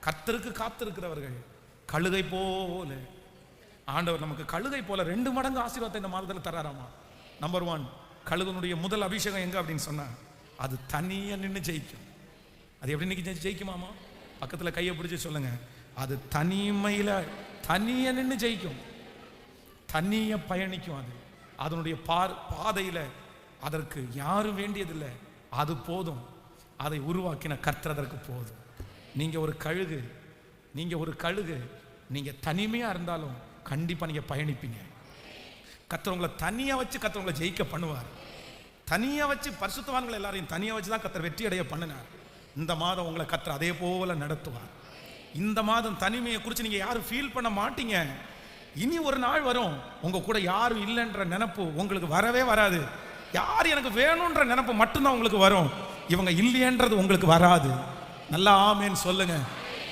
கர்த்தருக்கு காத்திருக்கிறவர்கள் கழுகை போல. ஆண்டவர் நமக்கு கழுகை போல 2 மடங்கு ஆசீர்வாதத்தை இந்த மாதத்தில் தராராமா. நம்பர் 1, கழுகனுடைய முதல் அபிஷேகம் எங்க அப்படின்னு சொன்னா, அது தனியா நின்று ஜெயிக்கும். அது எப்படி இன்னைக்கு ஜெயிக்குமாமா? பக்கத்தில் கையை பிடிச்சி சொல்லுங்க, அது தனிமையில தனியா நின்று ஜெயிக்கும், தனியா பயணிக்கும். அது அதனுடைய பாதையில அதற்கு யாரும் வேண்டியதில்லை, அது போதும். அதை உருவாக்கின கர்த்தர் அதற்கு போதும். நீங்க ஒரு கழுகு, நீங்க தனிமையா இருந்தாலும் கண்டிப்பா நீங்க பயணிப்பீங்க. கர்த்தர் உங்களை தனியா வச்சு கர்த்தர் உங்களை ஜெயிக்க பண்ணுவார். தனியா வச்சு பரிசுத்தவான்கள் எல்லாரையும் தனியா வச்சு தான் கர்த்தர் வெற்றி அடைய பண்ணினார். இந்த மாதம் உங்களை கர்த்தர் அதே போல நடத்துவார். இந்த மாதம் தனிமையை குறித்து நீங்க யாரும் ஃபீல் பண்ண மாட்டீங்க. இனி ஒரு நாள் வரும், உங்க கூட யாரும் இல்லைன்ற நினைப்பு உங்களுக்கு வரவே வராது. யார் எனக்கு வேணும்ன்ற நினைப்பு மட்டும்தான் உங்களுக்கு வரும். இவங்க இல்லையன்றது உங்களுக்கு வராது. நல்லா ஆமேன்னு சொல்லுங்க.